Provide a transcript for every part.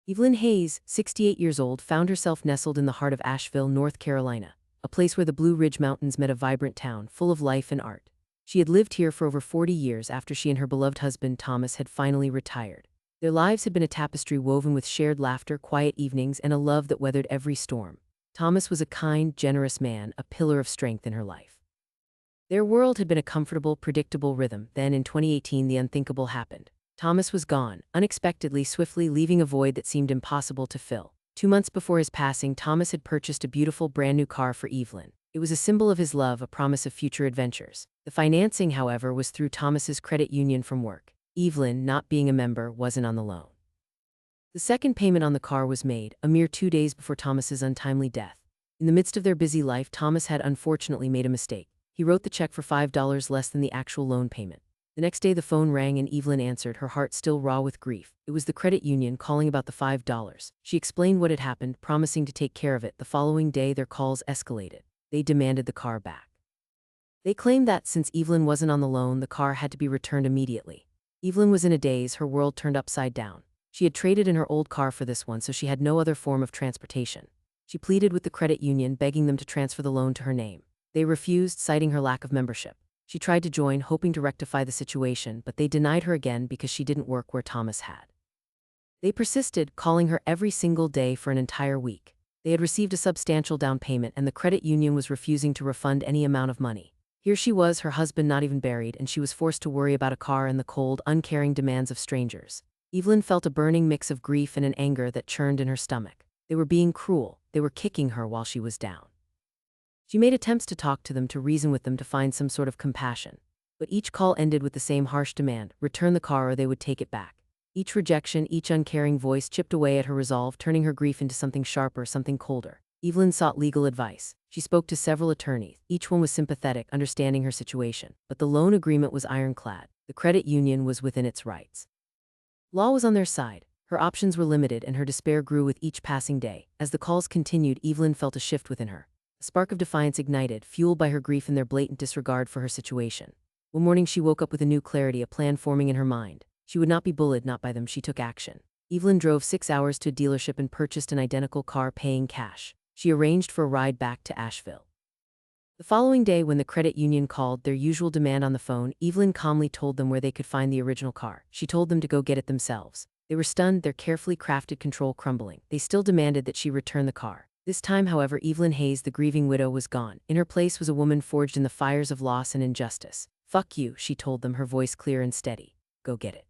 Evelyn Hayes, 68 years old, found herself nestled in the heart of Asheville, North Carolina, a place where the Blue Ridge Mountains met a vibrant town full of life and art. She had lived here for over 40 years after she and her beloved husband Thomas had finally retired. Their lives had been a tapestry woven with shared laughter, quiet evenings, and a love that weathered every storm. Thomas was a kind, generous man, a pillar of strength in her life. Their world had been a comfortable, predictable rhythm. Then in 2018 the unthinkable happened. Thomas was gone, unexpectedly, swiftly, leaving a void that seemed impossible to fill. 2 months before his passing, Thomas had purchased a beautiful brand new car for Evelyn. It was a symbol of his love, a promise of future adventures. The financing, however, was through Thomas's credit union from work. Evelyn, not being a member, wasn't on the loan. The second payment on the car was made, a mere 2 days before Thomas's untimely death. In the midst of their busy life, Thomas had unfortunately made a mistake. He wrote the check for $5 less than the actual loan payment. The next day the phone rang and Evelyn answered, her heart still raw with grief. It was the credit union calling about the $5. She explained what had happened, promising to take care of it. The following day their calls escalated. They demanded the car back. They claimed that since Evelyn wasn't on the loan, the car had to be returned immediately. Evelyn was in a daze, her world turned upside down. She had traded in her old car for this one, so she had no other form of transportation. She pleaded with the credit union, begging them to transfer the loan to her name. They refused, citing her lack of membership. She tried to join, hoping to rectify the situation, but they denied her again because she didn't work where Thomas had. They persisted, calling her every single day for an entire week. They had received a substantial down payment, and the credit union was refusing to refund any amount of money. Here she was, her husband not even buried, and she was forced to worry about a car and the cold, uncaring demands of strangers. Evelyn felt a burning mix of grief and an anger that churned in her stomach. They were being cruel. They were kicking her while she was down. She made attempts to talk to them, to reason with them, to find some sort of compassion. But each call ended with the same harsh demand: return the car or they would take it back. Each rejection, each uncaring voice chipped away at her resolve, turning her grief into something sharper, something colder. Evelyn sought legal advice. She spoke to several attorneys. Each one was sympathetic, understanding her situation. But the loan agreement was ironclad. The credit union was within its rights. Law was on their side. Her options were limited, and her despair grew with each passing day. As the calls continued, Evelyn felt a shift within her. A spark of defiance ignited, fueled by her grief and their blatant disregard for her situation. One morning she woke up with a new clarity, a plan forming in her mind. She would not be bullied, not by them. She took action. Evelyn drove 6 hours to a dealership and purchased an identical car, paying cash. She arranged for a ride back to Asheville. The following day, when the credit union called, their usual demand on the phone, Evelyn calmly told them where they could find the original car. She told them to go get it themselves. They were stunned, their carefully crafted control crumbling. They still demanded that she return the car. This time, however, Evelyn Hayes, the grieving widow, was gone. In her place was a woman forged in the fires of loss and injustice. "Fuck you," she told them, her voice clear and steady. "Go get it."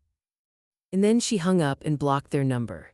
And then she hung up and blocked their number.